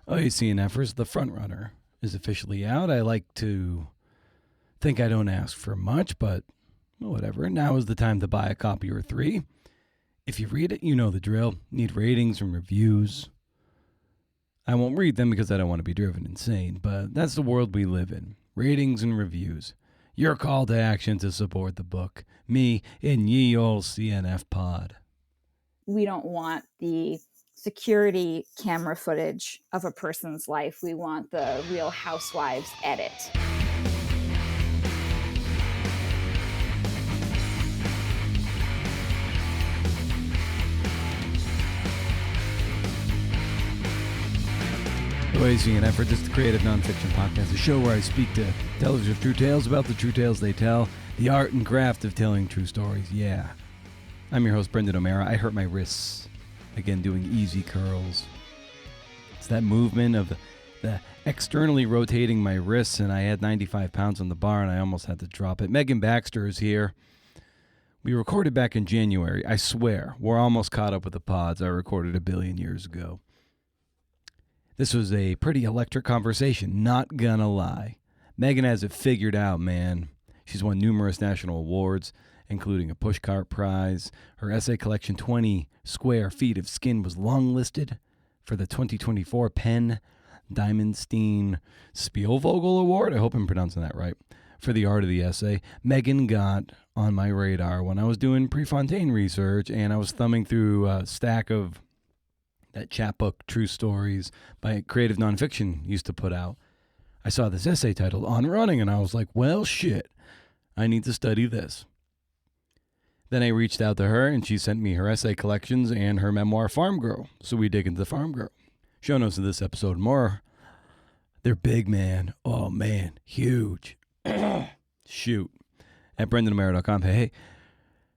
CNFers, The Frontrunner is officially out. I like to think I don't ask for much, but whatever. Now is the time to buy a copy or three. If you read it, you know the drill. Need ratings and reviews. I won't read them because I don't want to be driven insane, but that's the world we live in. Ratings and reviews. Your call to action to support the book. Me and ye ol' CNF pod. We don't want the security camera footage of a person's life. We want the Real Housewives edit. CNF, this is the Creative Nonfiction podcast, a show where I speak to tellers of true tales about the true tales they tell, the art and craft of telling true stories. Yeah. I'm your host, Brendan O'Mara. I hurt my wrists, again, doing easy curls. It's that movement of the externally rotating my wrists, and I had 95 pounds on the bar, and I almost had to drop it. Megan Baxter is here. We recorded back in January. I swear, we're almost caught up with the pods I recorded 1 billion years ago. This was a pretty electric conversation, not gonna lie. Megan has it figured out, man. She's won numerous national awards, including a Pushcart Prize. Her essay collection, 20 Square Feet of Skin, was longlisted for the 2024 Penn Diamonstein-Spielvogel Award. I hope I'm pronouncing that right. For the art of the essay. Megan got on my radar when I was doing Prefontaine research, and I was thumbing through a stack of that chapbook, True Stories, by Creative Nonfiction used to put out. I saw this essay titled On Running, and I was like, well, shit, I need to study this. Then I reached out to her, and she sent me her essay collections and her memoir, Farm Girl. So we dig into Farm Girl. Show notes of this episode more. They're big, man. Oh, man, huge. Shoot. At BrendanO'Mara.com. Hey,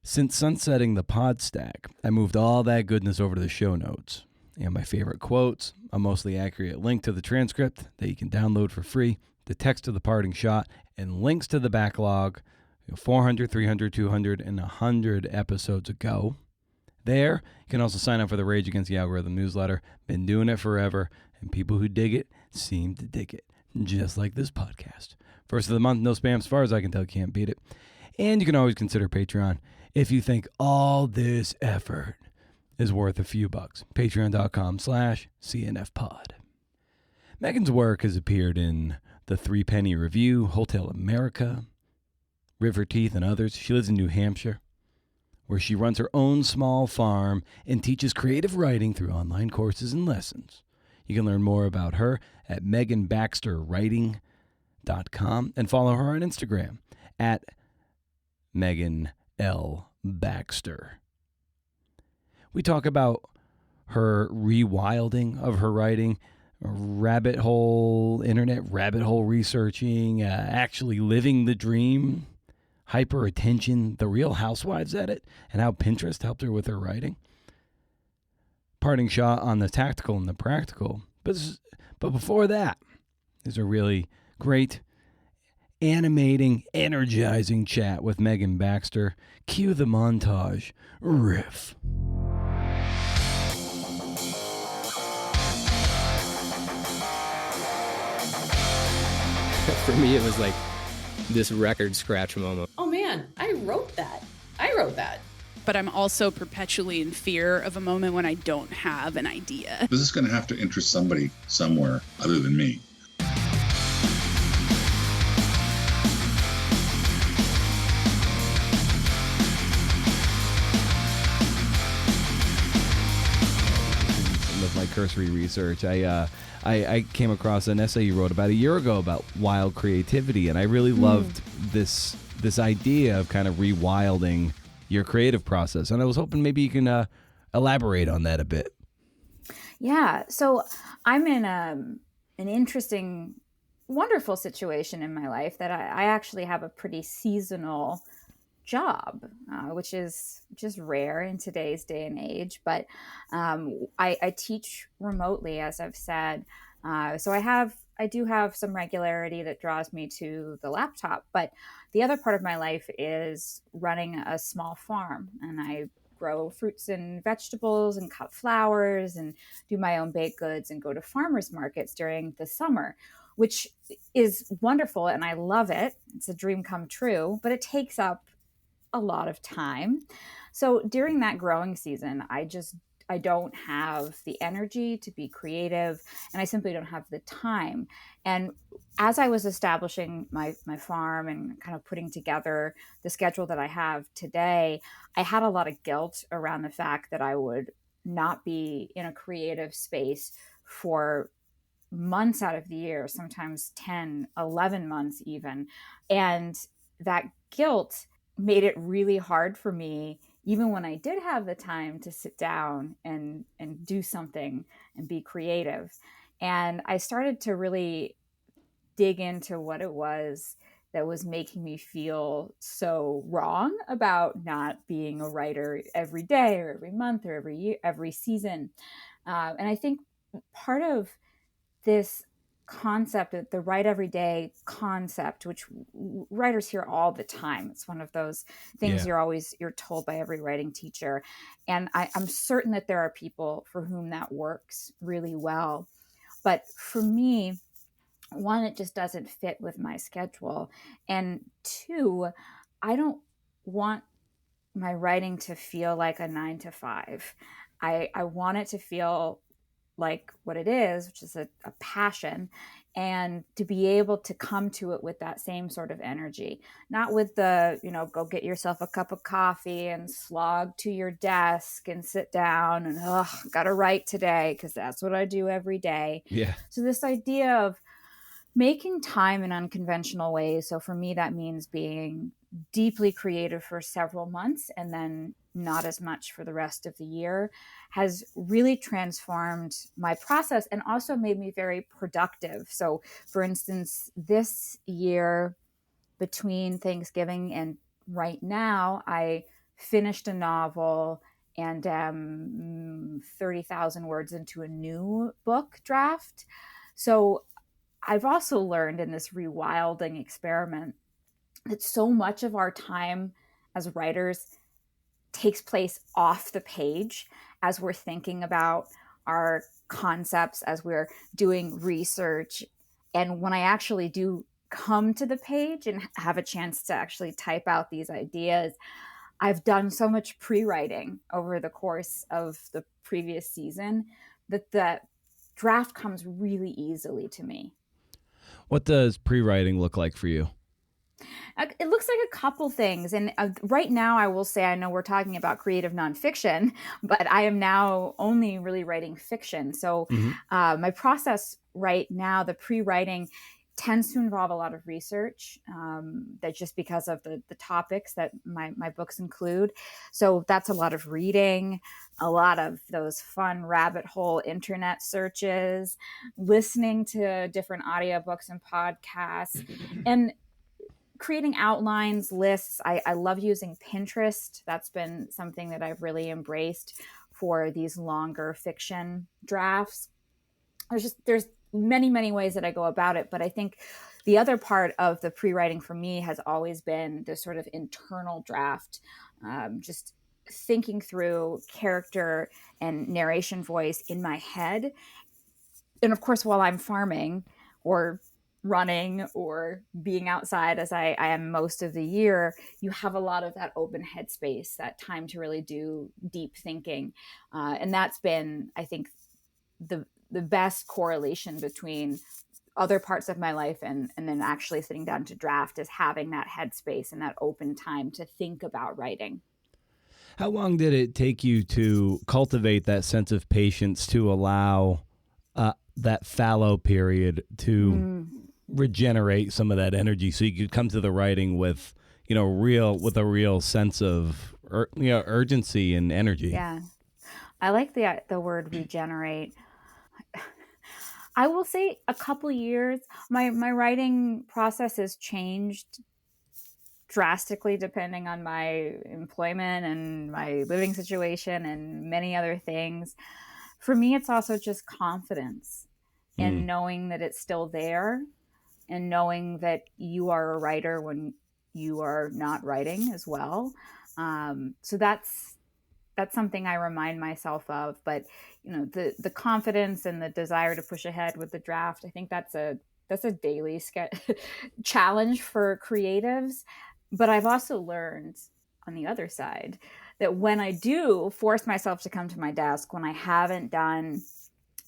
since sunsetting the pod stack, I moved all that goodness over to the show notes. And my favorite quotes, a mostly accurate link to the transcript that you can download for free, the text of the parting shot, and links to the backlog, 400, 300, 200, and 100 episodes ago. There, you can also sign up for the Rage Against the Algorithm newsletter. Been doing it forever, and people who dig it seem to dig it, just like this podcast. First of the month, no spam, as far as I can tell, can't beat it. And you can always consider Patreon if you think all this effort is worth a few bucks. Patreon.com/CNFpod. Megan's work has appeared in the Three Penny Review, Hotel America, River Teeth, and others. She lives in New Hampshire, where she runs her own small farm and teaches creative writing through online courses and lessons. You can learn more about her at meganbaxterwriting.com and follow her on Instagram at Megan L. Baxter. We talk about her rewilding of her writing, internet rabbit hole researching, actually living the dream, hyper attention, the Real Housewives edit, and how Pinterest helped her with her writing. Parting shot on the tactical and the practical. But before that, there's a really great, animating, energizing chat with Megan Baxter. Cue the montage riff. For me, it was like this record scratch moment. Oh man, I wrote that. But I'm also perpetually in fear of a moment when I don't have an idea. This is going to have to interest somebody somewhere other than me. With my cursory research, I came across an essay you wrote about a year ago about wild creativity, and I really loved this idea of kind of rewilding your creative process, and I was hoping maybe you can elaborate on that a bit. Yeah, so I'm in an interesting, wonderful situation in my life that I actually have a pretty seasonal job, which is just rare in today's day and age. But I teach remotely, as I've said. So I do have some regularity that draws me to the laptop. But the other part of my life is running a small farm. And I grow fruits and vegetables and cut flowers and do my own baked goods and go to farmers markets during the summer, which is wonderful. And I love it. It's a dream come true, but it takes up a lot of time. So during that growing season, I don't have the energy to be creative, and I simply don't have the time. And as I was establishing my farm and kind of putting together the schedule that I have today, I had a lot of guilt around the fact that I would not be in a creative space for months out of the year, sometimes 10, 11 months even. And that guilt made it really hard for me, even when I did have the time to sit down and do something and be creative. And I started to really dig into what it was that was making me feel so wrong about not being a writer every day or every month or every year, every season. And I think part of this concept, the write every day concept, which writers hear all the time. It's one of those things you're told by every writing teacher. And I'm certain that there are people for whom that works really well. But for me, one, it just doesn't fit with my schedule. And two, I don't want my writing to feel like a 9 to 5. I want it to feel like what it is, which is a passion, and to be able to come to it with that same sort of energy, not with the, go get yourself a cup of coffee and slog to your desk and sit down and, gotta write today, because that's what I do every day. Yeah. So this idea of making time in unconventional ways. So for me, that means being deeply creative for several months and then not as much for the rest of the year, has really transformed my process and also made me very productive. So for instance, this year between Thanksgiving and right now, I finished a novel and 30,000 words into a new book draft. So I've also learned in this rewilding experiment that so much of our time as writers takes place off the page as we're thinking about our concepts, as we're doing research. And when I actually do come to the page and have a chance to actually type out these ideas, I've done so much pre-writing over the course of the previous season that the draft comes really easily to me. What does pre-writing look like for you? It looks like a couple things. And right now, I will say, I know we're talking about creative nonfiction, but I am now only really writing fiction. So my process right now, the pre-writing, tends to involve a lot of research, that just because of the topics that my books include. So that's a lot of reading, a lot of those fun rabbit hole internet searches, listening to different audiobooks and podcasts, and creating outlines, lists. I love using Pinterest. That's been something that I've really embraced for these longer fiction drafts. There's many ways that I go about it, but I think the other part of the pre-writing for me has always been this sort of internal draft, just thinking through character and narration voice in my head. And of course, while I'm farming or running or being outside, as I am most of the year, you have a lot of that open headspace, that time to really do deep thinking. And that's been, I think, the best correlation between other parts of my life and then actually sitting down to draft, is having that headspace and that open time to think about writing. How long did it take you to cultivate that sense of patience to allow that fallow period to regenerate some of that energy, so you could come to the writing with a real sense of urgency and energy? Yeah, I like the word regenerate. I will say a couple years. My writing process has changed drastically depending on my employment and my living situation and many other things. For me, it's also just confidence and knowing that it's still there, and knowing that you are a writer when you are not writing as well. So that's that's something I remind myself of. But the confidence and the desire to push ahead with the draft, I think that's a daily challenge for creatives. But I've also learned on the other side that when I do force myself to come to my desk, when I haven't done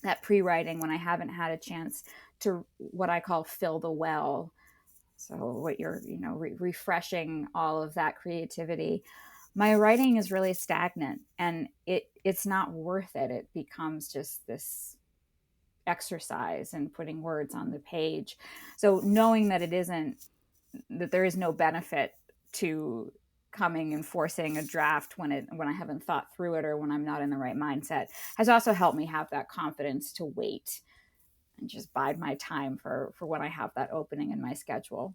that pre-writing, when I haven't had a chance to what I call fill the well, so what you're refreshing all of that creativity, my writing is really stagnant, and it's not worth it. It becomes just this exercise in putting words on the page. So knowing that there is no benefit to coming and forcing a draft when I haven't thought through it or when I'm not in the right mindset has also helped me have that confidence to wait and just bide my time for when I have that opening in my schedule.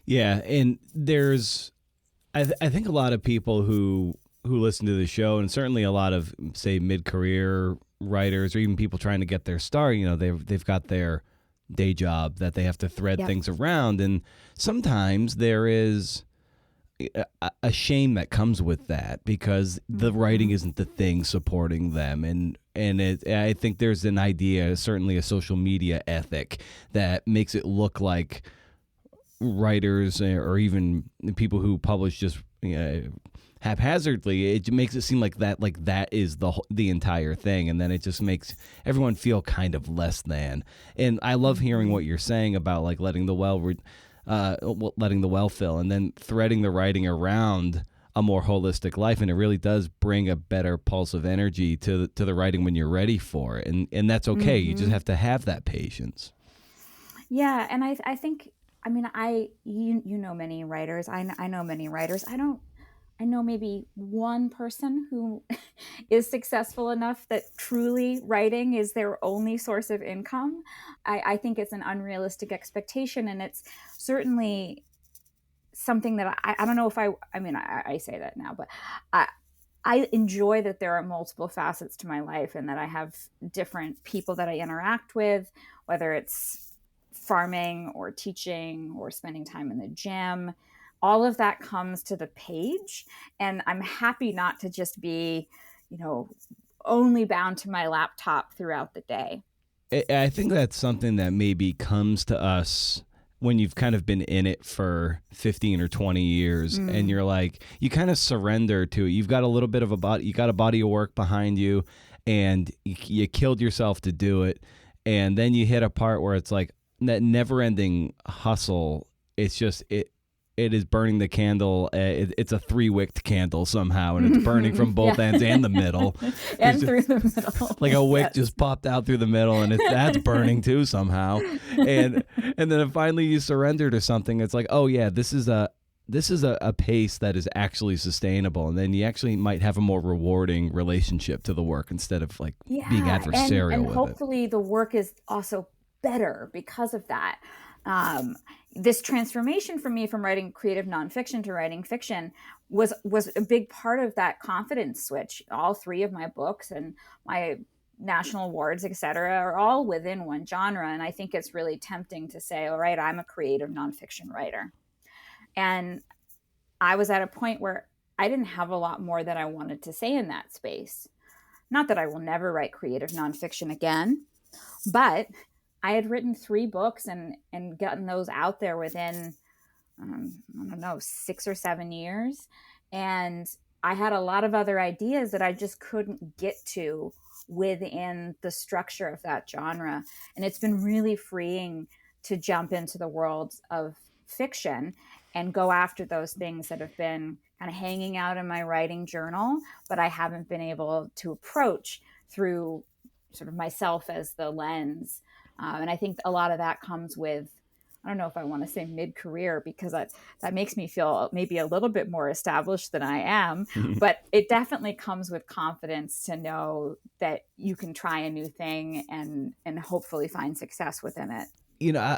Yeah, and there's I think a lot of people who listen to the show, and certainly a lot of, say, mid-career writers or even people trying to get their start, they've got their day job that they have to thread things around, and sometimes there is a shame that comes with that because the writing isn't the thing supporting them, and I think there's an idea, certainly a social media ethic, that makes it look like writers or even people who publish just haphazardly, it makes it seem like that is the entire thing, and then it just makes everyone feel kind of less than. And I love hearing what you're saying about like letting the well fill, and then threading the writing around a more holistic life, and it really does bring a better pulse of energy to the writing when you're ready for it, and that's okay. You just have to have that patience. Yeah, and I think, I mean, you know many writers. I know many writers. I know maybe one person who is successful enough that truly writing is their only source of income. I think it's an unrealistic expectation, and it's certainly something that I don't know if I say that now, but I enjoy that there are multiple facets to my life, and that I have different people that I interact with, whether it's farming or teaching or spending time in the gym. All of that comes to the page, and I'm happy not to just be, only bound to my laptop throughout the day. I think that's something that maybe comes to us when you've kind of been in it for 15 or 20 years, and you're like, you kind of surrender to it. You've got a little bit of you got a body of work behind you, and you killed yourself to do it. And then you hit a part where it's like that never-ending hustle. It's just, it is burning the candle. It's a 3-wicked candle somehow, and it's burning from both ends and the middle. And through the middle. Like a wick just popped out through the middle, and that's burning too somehow. And then finally you surrender to something. It's like, oh yeah, this is a pace that is actually sustainable, and then you actually might have a more rewarding relationship to the work instead of like being adversarial and with hopefully the work is also better because of that. This transformation for me from writing creative nonfiction to writing fiction was a big part of that confidence switch. All 3 of my books and my national awards, etc., are all within one genre. And I think it's really tempting to say, all right, I'm a creative nonfiction writer. And I was at a point where I didn't have a lot more that I wanted to say in that space. Not that I will never write creative nonfiction again, but I had written 3 books and gotten those out there within, 6 or 7 years. And I had a lot of other ideas that I just couldn't get to within the structure of that genre. And it's been really freeing to jump into the world of fiction and go after those things that have been kind of hanging out in my writing journal, but I haven't been able to approach through sort of myself as the lens. And I think a lot of that comes with, I don't know if I want to say mid-career, because that makes me feel maybe a little bit more established than I am, but it definitely comes with confidence to know that you can try a new thing and hopefully find success within it.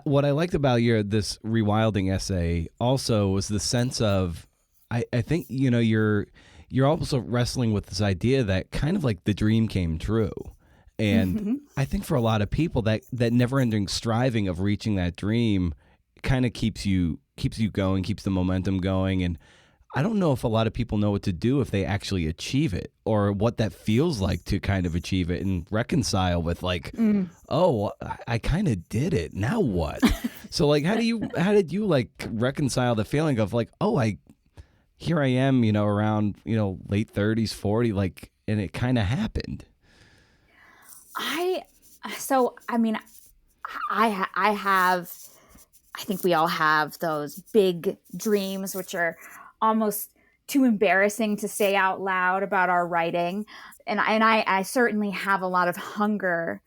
What I liked about this Rewilding essay also was the sense of, I think, you're also wrestling with this idea that kind of like the dream came true. And I think for a lot of people that never-ending striving of reaching that dream kind of keeps you going, keeps the momentum going. And I don't know if a lot of people know what to do if they actually achieve it, or what that feels like to kind of achieve it and reconcile with like, oh, I kind of did it. Now what? So like, how did you like reconcile the feeling of like, oh, here I am, around, late 30s, 40, like, and it kind of happened. I think we all have those big dreams, which are almost too embarrassing to say out loud about our writing. And I certainly have a lot of hunger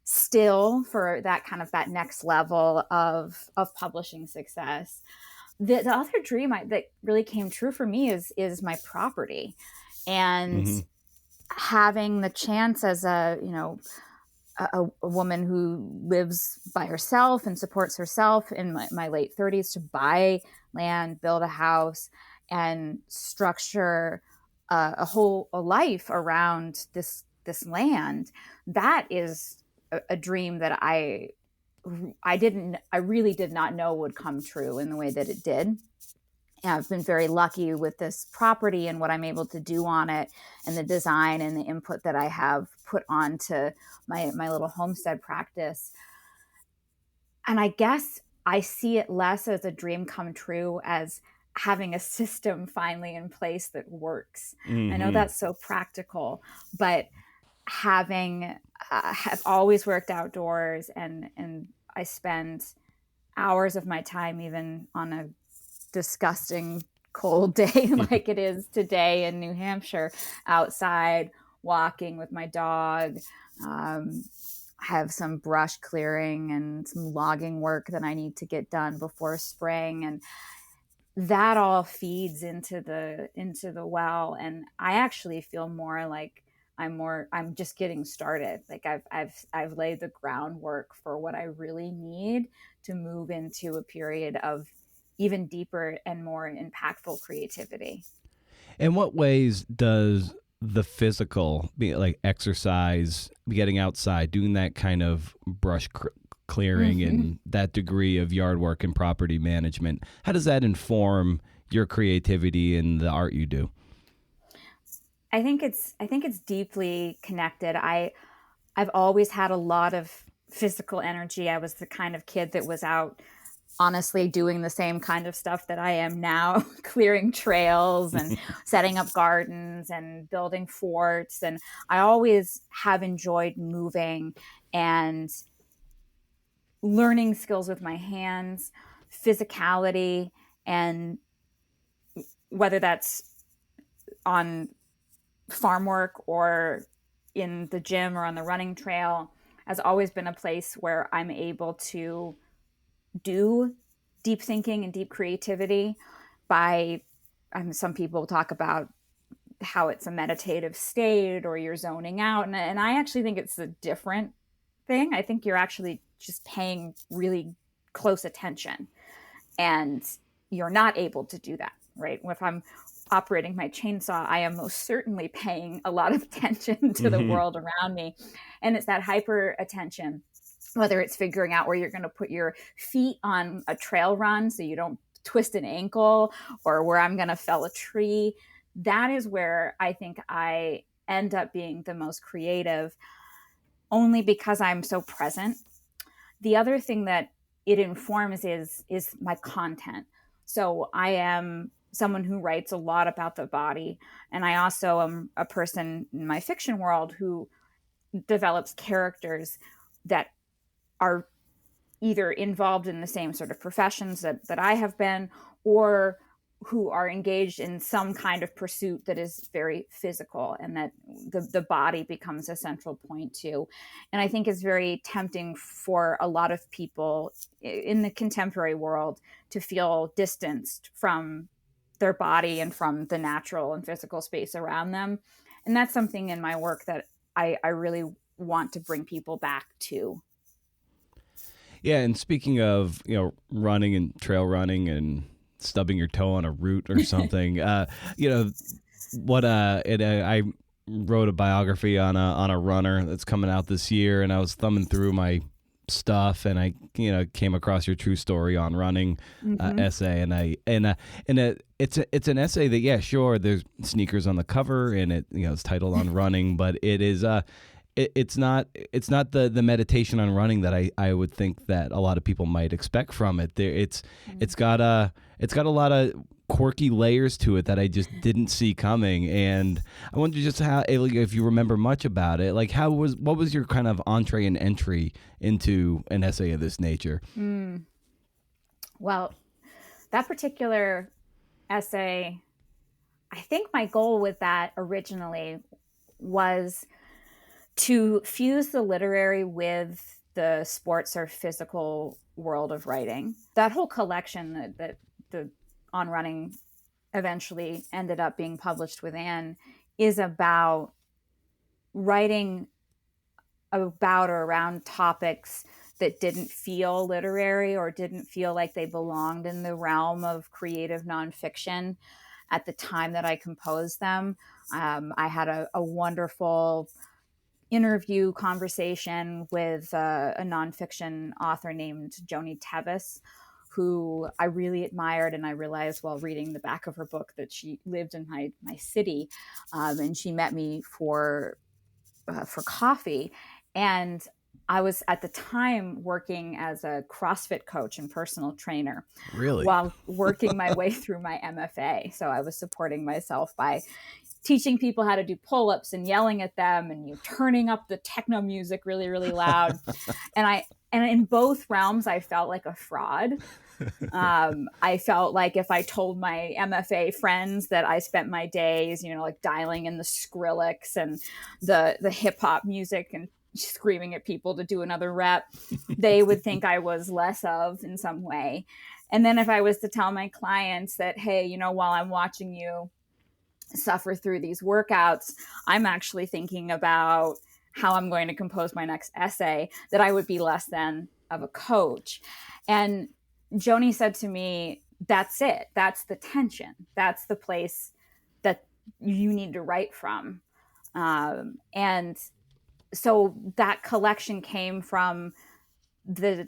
still for that next level of publishing success. The other dream that really came true for me is my property, and having the chance as a woman who lives by herself and supports herself in my late 30s to buy land, build a house, and structure a life around this land. That is a dream that I really did not know would come true in the way that it did. And I've been very lucky with this property and what I'm able to do on it, and the design and the input that I have put onto my little homestead practice. And I guess I see it less as a dream come true as having a system finally in place that works. I know that's so practical, but have always worked outdoors, and I spend hours of my time, even on a disgusting cold day like it is today in New Hampshire, outside walking with my dog. Have some brush clearing and some logging work that I need to get done before spring, and that all feeds into the well. And I actually feel more like I'm just getting started. Like I've laid the groundwork for what I really need to move into a period of even deeper and more impactful creativity. In what ways does the physical, be it like exercise, getting outside, doing that kind of brush clearing and that degree of yard work and property management, how does that inform your creativity and the art you do? I think it's deeply connected. I've always had a lot of physical energy. I was the kind of kid that was out honestly doing the same kind of stuff that I am now, clearing trails and setting up gardens and building forts. And I always have enjoyed moving and learning skills with my hands, physicality, and whether that's on farm work or in the gym or on the running trail, has always been a place where I'm able to do deep thinking and deep creativity by, some people talk about how it's a meditative state or you're zoning out. And I actually think it's a different thing. I think you're actually just paying really close attention, and you're not able to do that, right? If I'm operating my chainsaw, I am most certainly paying a lot of attention to the world around me. And it's that hyper attention, whether it's figuring out where you're going to put your feet on a trail run so you don't twist an ankle, or where I'm going to fell a tree. That is where I think I end up being the most creative, only because I'm so present. The other thing that it informs is my content. So I am someone who writes a lot about the body. And I also am a person in my fiction world who develops characters that are either involved in the same sort of professions that I have been, or who are engaged in some kind of pursuit that is very physical, and that the body becomes a central point too. And I think it's very tempting for a lot of people in the contemporary world to feel distanced from their body and from the natural and physical space around them. And that's something in my work that I really want to bring people back to. Yeah, and speaking of, running and trail running and stubbing your toe on a root or something, I wrote a biography on a runner that's coming out this year, and I was thumbing through my stuff, and I came across your true story on running essay, it's an essay that sure, there's sneakers on the cover and it's titled On Running, but it is it's not the meditation on running that I would think that a lot of people might expect from it. It's got a lot of quirky layers to it that I just didn't see coming, and I wonder just how, if you remember much about it, like what was your kind of entree and entry into an essay of this nature? Well, that particular essay, I think my goal with that originally was to fuse the literary with the sports or physical world of writing. That whole collection that the On Running eventually ended up being published within is about writing about or around topics that didn't feel literary or didn't feel like they belonged in the realm of creative nonfiction at the time that I composed them. I had a wonderful interview conversation with a nonfiction author named Joni Tevis, who I really admired, and I realized while reading the back of her book that she lived in my city, and she met me for coffee. And I was at the time working as a CrossFit coach and personal trainer. Really? While working my way through my MFA. So I was supporting myself by teaching people how to do pull-ups and yelling at them and turning up the techno music really, really loud. And in both realms, I felt like a fraud. I felt like if I told my MFA friends that I spent my days, like dialing in the Skrillex and the hip hop music and screaming at people to do another rep, they would think I was less of in some way. And then if I was to tell my clients that, hey, while I'm watching you suffer through these workouts, I'm actually thinking about how I'm going to compose my next essay, that I would be less than of a coach. And Joni said to me, that's it. That's the tension. That's the place that you need to write from. And so that collection came from the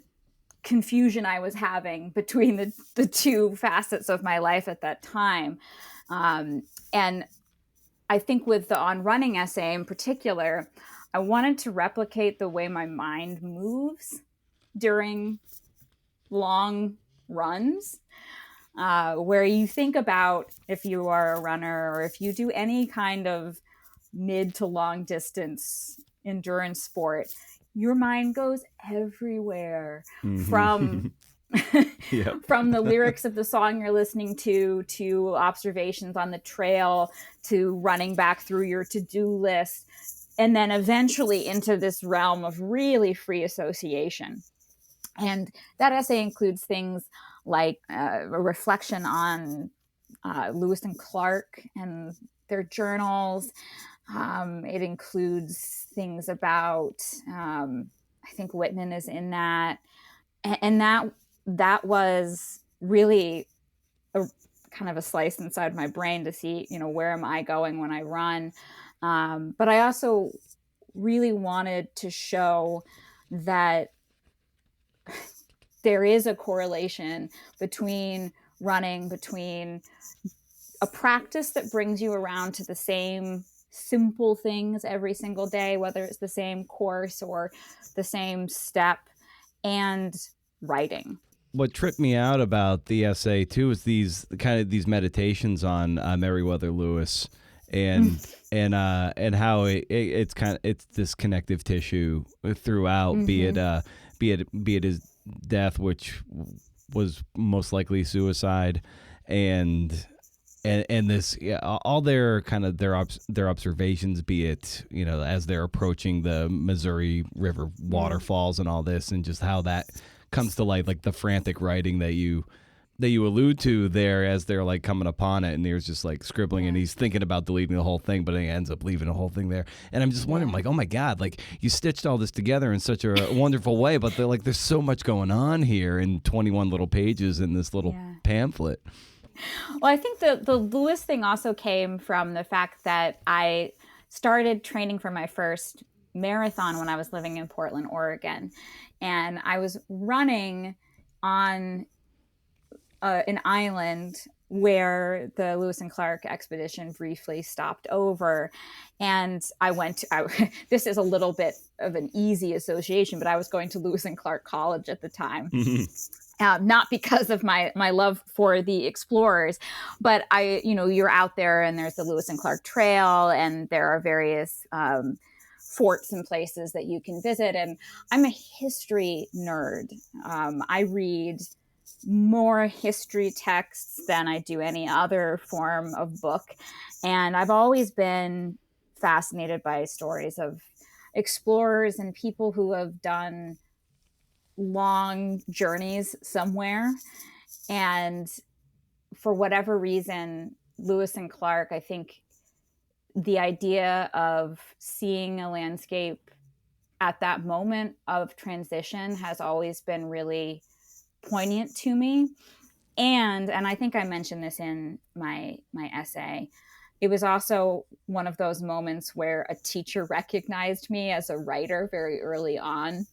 confusion I was having between the two facets of my life at that time. And I think with the On Running essay in particular, I wanted to replicate the way my mind moves during long runs, where you think about, if you are a runner or if you do any kind of mid to long distance endurance sport, your mind goes everywhere. From from the lyrics of the song you're listening to observations on the trail, to running back through your to-do list, and then eventually into this realm of really free association. And that essay includes things like a reflection on Lewis and Clark and their journals. It includes things about, I think Whitman is in that. And that was really a kind of a slice inside my brain to see, where am I going when I run? But I also really wanted to show that there is a correlation between running, between a practice that brings you around to the same simple things every single day, whether it's the same course or the same step, and writing. What tripped me out about the essay too is these meditations on Meriwether Lewis and how it's this connective tissue throughout, be it his death, which was most likely suicide, and this all their their observations, be it as they're approaching the Missouri River waterfalls and all this, and just how that comes to light, like the frantic writing that you allude to there as they're like coming upon it, and there's just like scribbling, and he's thinking about deleting the whole thing, but he ends up leaving the whole thing there. And I'm just wondering, like, oh my God, like you stitched all this together in such a wonderful way, but there's so much going on here in 21 little pages in this little pamphlet. Well, I think the Lewis thing also came from the fact that I started training for my first marathon when I was living in Portland, Oregon. And I was running on an island where the Lewis and Clark expedition briefly stopped over. And this is a little bit of an easy association, but I was going to Lewis and Clark College at the time. Not because of my love for the explorers, but you're out there and there's the Lewis and Clark Trail and there are various forts and places that you can visit. And I'm a history nerd. I read more history texts than I do any other form of book. And I've always been fascinated by stories of explorers and people who have done long journeys somewhere. And for whatever reason, Lewis and Clark, I think the idea of seeing a landscape at that moment of transition has always been really poignant to me. And I think I mentioned this in my essay. It was also one of those moments where a teacher recognized me as a writer very early on.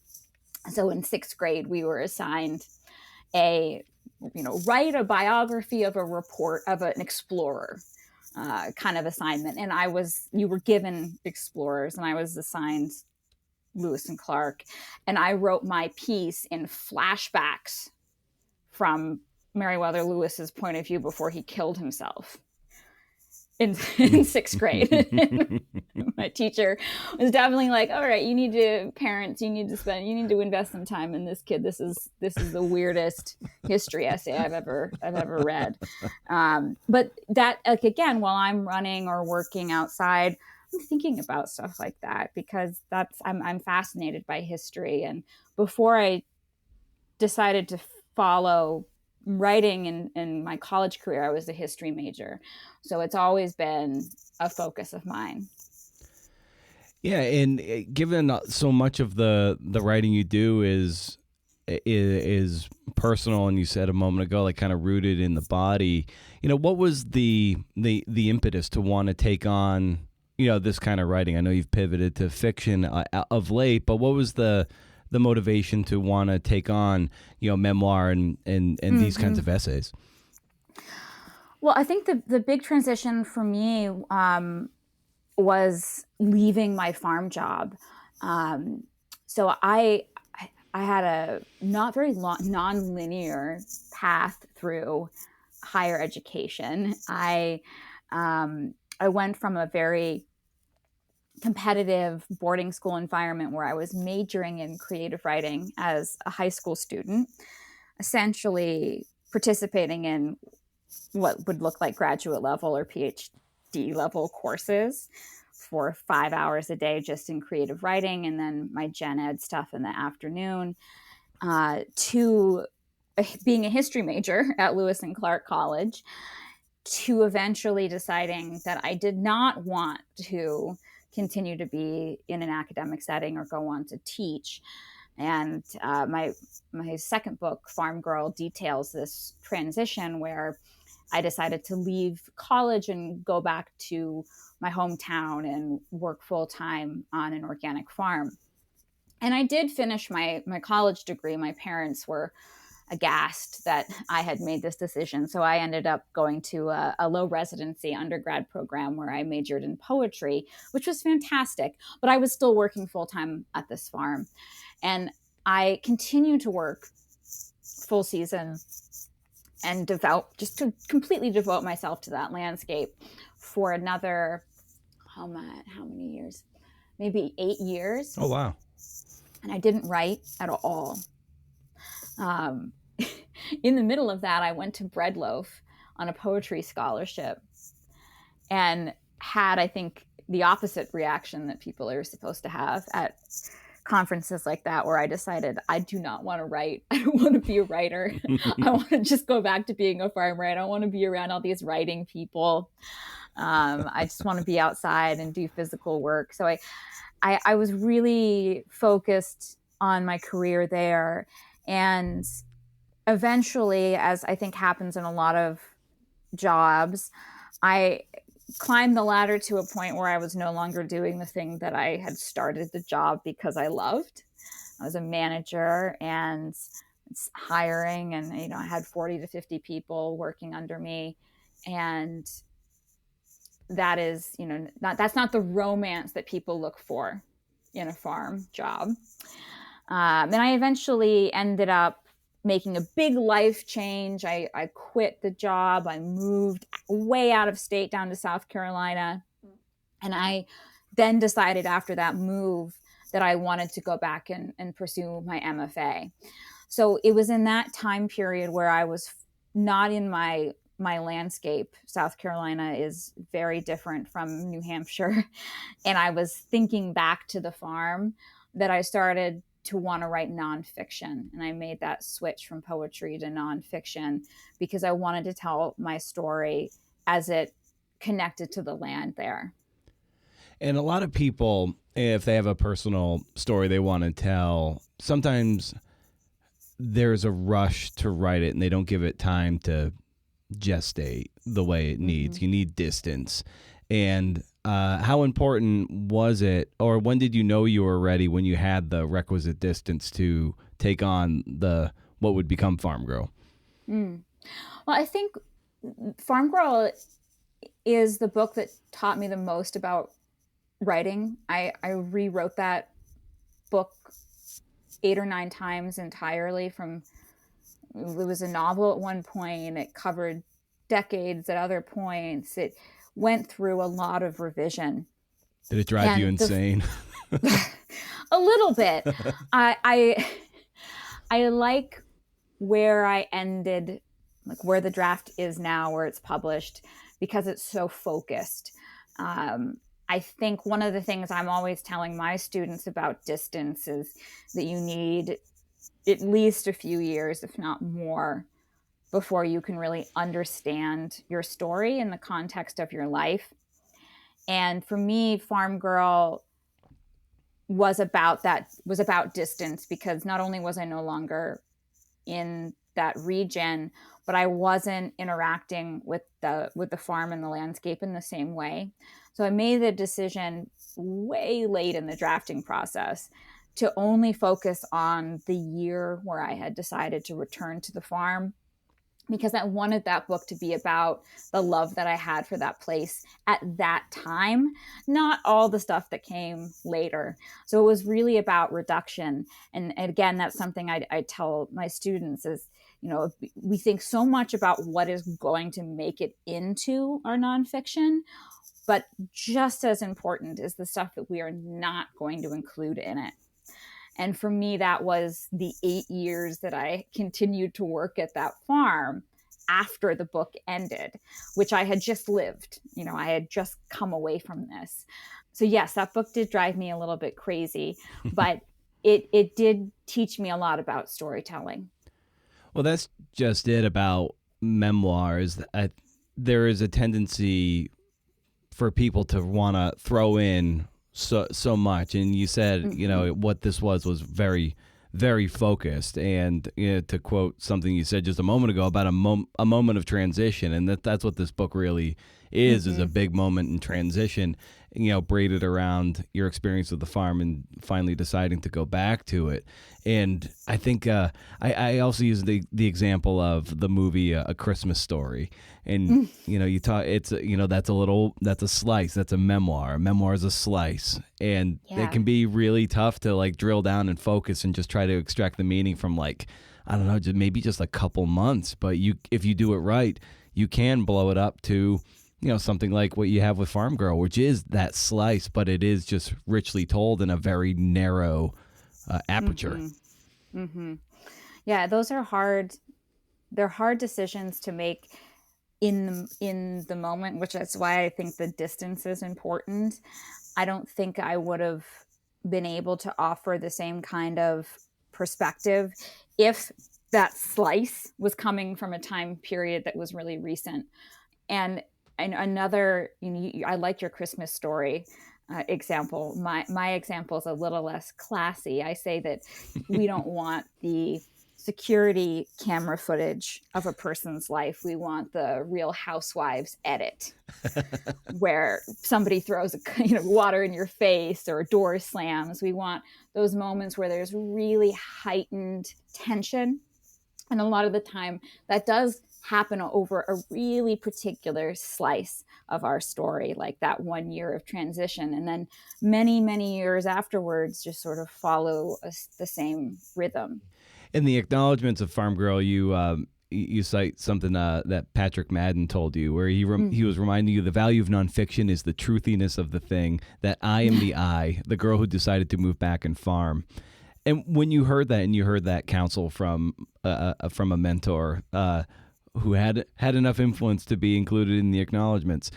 So in 6th grade, we were assigned write a biography of an explorer kind of assignment. And you were given explorers and I was assigned Lewis and Clark. And I wrote my piece in flashbacks from Meriwether Lewis's point of view before he killed himself in 6th grade. My teacher was definitely like, all right, you need to invest some time in this kid. This is the weirdest history essay I've ever read. But that, like, again, while I'm running or working outside, I'm thinking about stuff like that because I'm fascinated by history. And before I decided to follow writing in my college career, I was a history major. So it's always been a focus of mine. Yeah, and given so much of the writing you do is personal, and you said a moment ago, like kind of rooted in the body, what was the impetus to want to take on, this kind of writing? I know you've pivoted to fiction of late, but what was the motivation to want to take on, memoir and these kinds of essays? Well, I think the big transition for me was leaving my farm job. So I had a not very long, non-linear path through higher education. I went from a very competitive boarding school environment where I was majoring in creative writing as a high school student, essentially participating in what would look like graduate level or PhD level courses for 5 hours a day just in creative writing, and then my gen ed stuff in the afternoon, to being a history major at Lewis and Clark College, to eventually deciding that I did not want to continue to be in an academic setting or go on to teach. And my second book, Farm Girl, details this transition where I decided to leave college and go back to my hometown and work full-time on an organic farm. And I did finish my college degree. My parents were aghast that I had made this decision. So I ended up going to a low residency undergrad program where I majored in poetry, which was fantastic. But I was still working full-time at this farm. And I continued to work full season and completely devote myself to that landscape for another, how many years? Maybe 8 years. Oh, wow. And I didn't write at all. In the middle of that, I went to Breadloaf on a poetry scholarship and had, I think, the opposite reaction that people are supposed to have at conferences like that, where I decided I do not want to write. I don't want to be a writer. I want to just go back to being a farmer. I don't want to be around all these writing people. I just want to be outside and do physical work. So I was really focused on my career there. And eventually, as I think happens in a lot of jobs, I climbed the ladder to a point where I was no longer doing the thing that I had started the job because I loved. I was a manager and hiring, and I had 40 to 50 people working under me, and that is that's not the romance that people look for in a farm job. And I eventually ended up making a big life change. I quit the job. I moved way out of state down to South Carolina. And I then decided after that move that I wanted to go back and pursue my MFA. So it was in that time period where I was not in my landscape. South Carolina is very different from New Hampshire. And I was thinking back to the farm that I started to want to write nonfiction. And I made that switch from poetry to nonfiction because I wanted to tell my story as it connected to the land there. And a lot of people, if they have a personal story they want to tell, sometimes there's a rush to write it and they don't give it time to gestate the way it needs. You need distance. And how important was it, or when did you know you were ready, when you had the requisite distance to take on what would become Farm Girl? Well, I think Farm Girl is the book that taught me the most about writing. I rewrote that book 8 or 9 times entirely. It was a novel at one point. It covered decades at other points. It went through a lot of revision. Did it drive you insane? A little bit. I like where I ended, like where the draft is now, where it's published, because it's so focused. I think one of the things I'm always telling my students about distance is that you need at least a few years, if not more, before you can really understand your story in the context of your life. And for me, Farm Girl was about distance, because not only was I no longer in that region, but I wasn't interacting with the farm and the landscape in the same way. So I made the decision way late in the drafting process to only focus on the year where I had decided to return to the farm, because I wanted that book to be about the love that I had for that place at that time, not all the stuff that came later. So it was really about reduction. And again, that's something I tell my students is, we think so much about what is going to make it into our nonfiction, but just as important is the stuff that we are not going to include in it. And for me, that was the 8 years that I continued to work at that farm after the book ended, which I had just lived. I had just come away from this. So yes, that book did drive me a little bit crazy, but it did teach me a lot about storytelling. Well, that's just it about memoirs. There is a tendency for people to want to throw in so much, and you said what this was very, very focused. And to quote something you said just a moment ago about a moment of transition, and that's what this book really is a big moment in transition, braided around your experience with the farm and finally deciding to go back to it. And I think I also use the example of the movie A Christmas Story, and you talk, it's that's a slice, that's a memoir. A memoir is a slice, and it can be really tough to like drill down and focus and just try to extract the meaning from I don't know, maybe just a couple months. But if you do it right, you can blow it up to something like what you have with Farm Girl, which is that slice, but it is just richly told in a very narrow aperture. Yeah, those are hard. They're hard decisions to make in the moment, which is why I think the distance is important. I don't think I would have been able to offer the same kind of perspective if that slice was coming from a time period that was really recent. And another, I like your Christmas Story example. My example is a little less classy. I say that we don't want the security camera footage of a person's life. We want the Real Housewives edit where somebody throws water in your face or a door slams. We want those moments where there's really heightened tension. And a lot of the time that does happen over a really particular slice of our story, like that 1 year of transition. And then many, many years afterwards just sort of follow the same rhythm. In the acknowledgments of Farm Girl, you cite something that Patrick Madden told you, where he was reminding you the value of nonfiction is the truthiness of the thing, that I am the I, the girl who decided to move back and farm. And when you heard that, and you heard that counsel from a mentor who had enough influence to be included in the acknowledgments,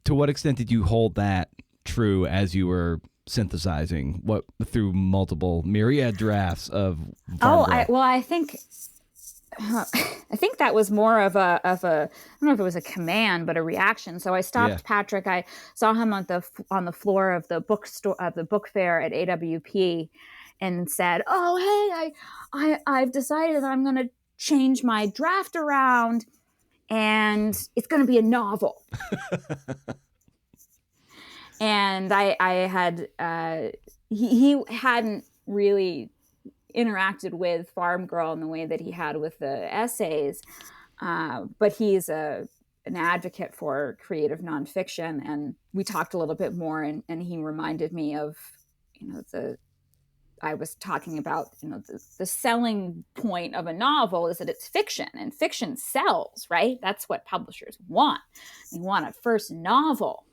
to what extent did you hold that true as you were synthesizing through multiple myriad drafts of Farm Girl? I think that was more of a I don't know if it was a command, but a reaction. So I stopped Patrick. I saw him on the floor of the bookstore of the book fair at AWP, and said, "Oh, hey, I've decided that I'm going to change my draft around, and it's going to be a novel." And I had he hadn't really interacted with Farm Girl in the way that he had with the essays, but he's an advocate for creative nonfiction, and we talked a little bit more, and he reminded me of I was talking about the selling point of a novel is that it's fiction, and fiction sells, right? That's what publishers want. They want a first novel.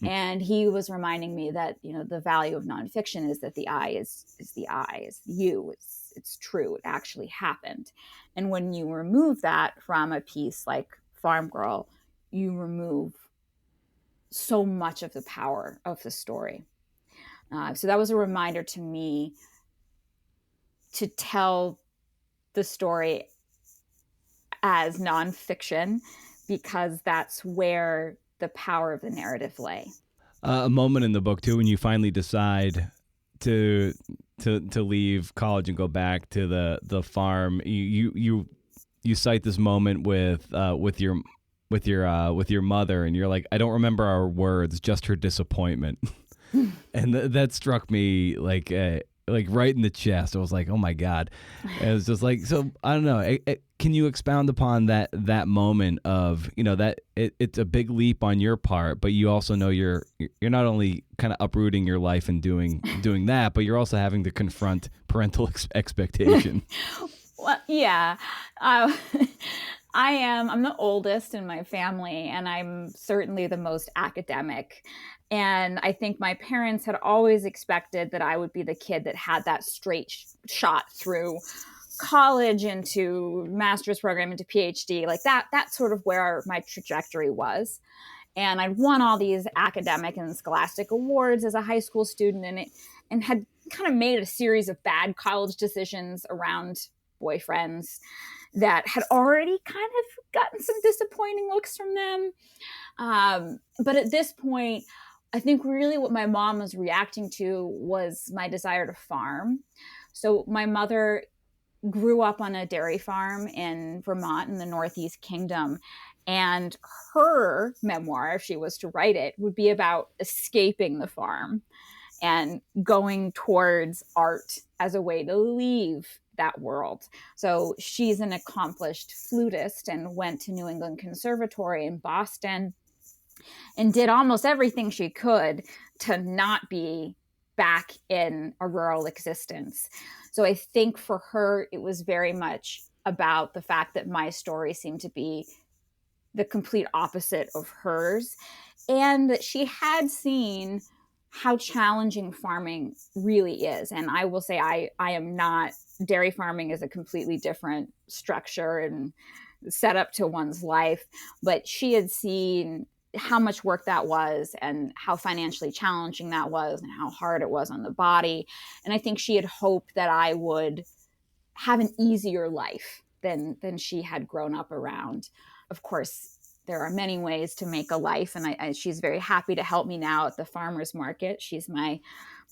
And he was reminding me that the value of nonfiction is that the I is the I, is you, it's true, it actually happened. And when you remove that from a piece like Farm Girl, you remove so much of the power of the story. So that was a reminder to me to tell the story as nonfiction, because that's where the power of the narrative lay. A moment in the book too, when you finally decide to leave college and go back to the farm, you cite this moment with your mother, and you're like, I don't remember our words, just her disappointment. And that struck me like right in the chest. I was like, oh my God. It was just like, so I don't know. Can you expound upon that moment of, that it's a big leap on your part, but you also know you're not only kind of uprooting your life and doing that, but you're also having to confront parental expectation. Well, yeah. I'm the oldest in my family, and I'm certainly the most academic. And I think my parents had always expected that I would be the kid that had that straight shot through college into master's program into PhD, like that's sort of where my trajectory was. And I'd won all these academic and scholastic awards as a high school student, and had kind of made a series of bad college decisions around boyfriends that had already kind of gotten some disappointing looks from them. But at this point, I think really what my mom was reacting to was my desire to farm. So my mother grew up on a dairy farm in Vermont in the Northeast Kingdom. And her memoir, if she was to write it, would be about escaping the farm and going towards art as a way to leave that world. So she's an accomplished flutist and went to New England Conservatory in Boston and did almost everything she could to not be back in a rural existence. So I think for her, it was very much about the fact that my story seemed to be the complete opposite of hers, and that she had seen how challenging farming really is. And I will say I am not, dairy farming is a completely different structure and setup to one's life, but she had seen how much work that was and how financially challenging that was and how hard it was on the body. And I think she had hoped that I would have an easier life than she had grown up around. Of course, there are many ways to make a life, and she's very happy to help me now at the farmer's market. She's my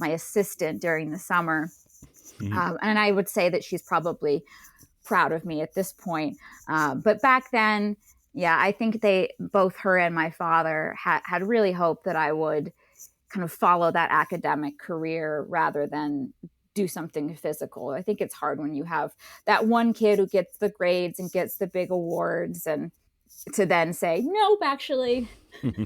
assistant during the summer. Mm-hmm. And I would say that she's probably proud of me at this point. But back then, yeah, I think both her and my father had really hoped that I would kind of follow that academic career rather than do something physical. I think it's hard when you have that one kid who gets the grades and gets the big awards, and to then say, nope, actually,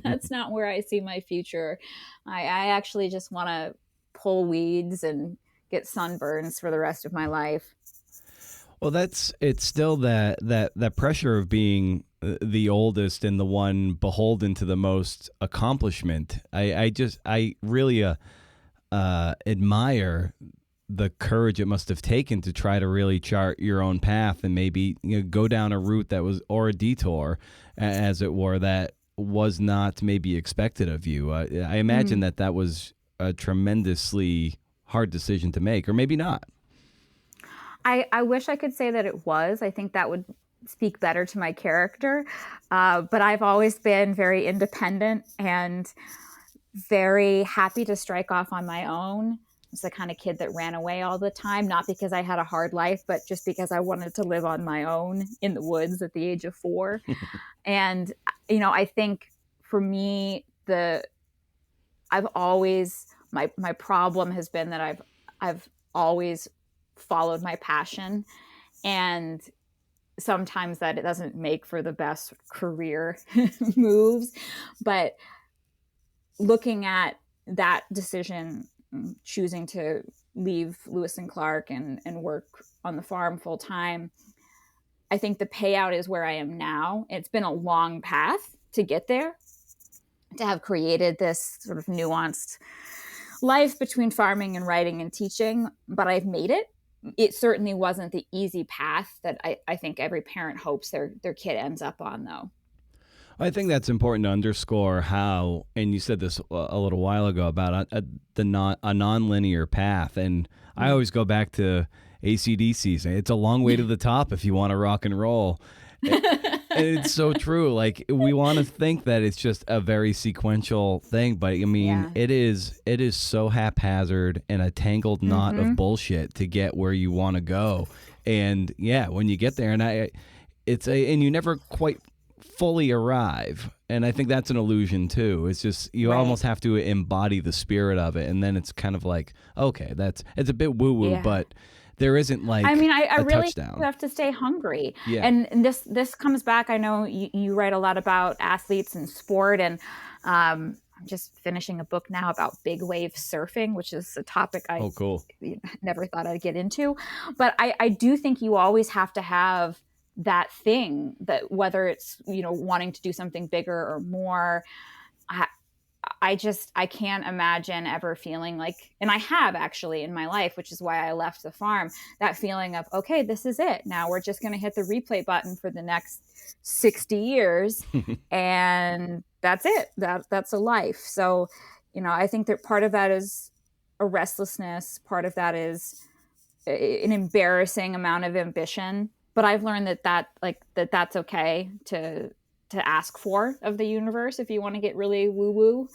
that's not where I see my future. I actually just want to pull weeds and get sunburns for the rest of my life. Well, it's still that pressure of being the oldest and the one beholden to the most accomplishment. I really admire the courage it must have taken to try to really chart your own path and maybe go down a route that was, or a detour, as it were, that was not maybe expected of you. I imagine that was a tremendously hard decision to make, or maybe not. I wish I could say that it was. I think that would speak better to my character. But I've always been very independent and very happy to strike off on my own. I was the kind of kid that ran away all the time, not because I had a hard life, but just because I wanted to live on my own in the woods at the age of 4. And, I think for me, I've always, my problem has been that I've always followed my passion, and sometimes that it doesn't make for the best career moves. But looking at that decision, choosing to leave Lewis and Clark and work on the farm full time, I think the payout is where I am now. It's been a long path to get there, to have created this sort of nuanced life between farming and writing and teaching, but I've made it. It certainly wasn't the easy path that I think every parent hopes their kid ends up on, though. I think that's important to underscore how, and you said this a little while ago about a nonlinear path, and I always go back to AC/DC saying it's a long way to the top if you want to rock and roll. And it's so true. Like, we want to think that it's just a very sequential thing, but I mean, it is so haphazard and a tangled knot of bullshit to get where you want to go. And yeah, when you get there, and and you never quite fully arrive. And I think that's an illusion too. It's just, you almost have to embody the spirit of it. And then it's kind of like, okay, it's a bit woo-woo, but there isn't like I really touchdown. have to stay hungry. Yeah. And this comes back. I know you write a lot about athletes and sport, and I'm just finishing a book now about big wave surfing, which is a topic I never thought I'd get into. But I do think you always have to have that thing, that whether it's, wanting to do something bigger or more. I can't imagine ever feeling like, and I have actually in my life, which is why I left the farm, that feeling of, okay, this is it. Now we're just going to hit the replay button for the next 60 years. And that's it. That's a life. So, I think that part of that is a restlessness. Part of that is an embarrassing amount of ambition. But I've learned that's okay to ask for of the universe if you want to get really woo-woo.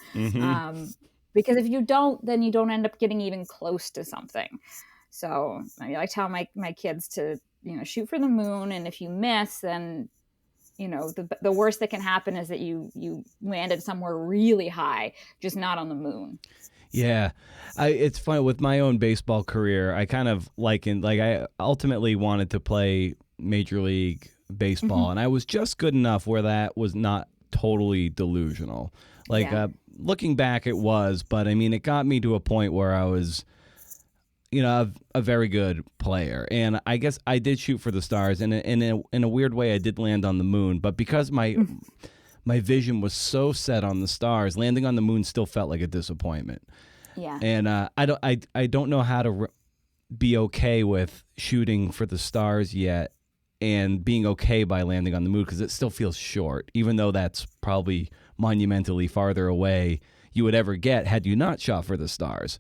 Because if you don't, then you don't end up getting even close to something. So I tell my kids to, shoot for the moon. And if you miss, then, the worst that can happen is that you landed somewhere really high, just not on the moon. Yeah. It's funny with my own baseball career. I kind of I ultimately wanted to play Major League Baseball, and I was just good enough where that was not totally delusional. Looking back, it was, but I mean, it got me to a point where I was, a very good player, and I guess I did shoot for the stars, and in a weird way, I did land on the moon. But because my vision was so set on the stars, landing on the moon still felt like a disappointment. Yeah, and I don't know how to be okay with shooting for the stars yet, and being okay by landing on the moon, because it still feels short, even though that's probably monumentally farther away you would ever get had you not shot for the stars.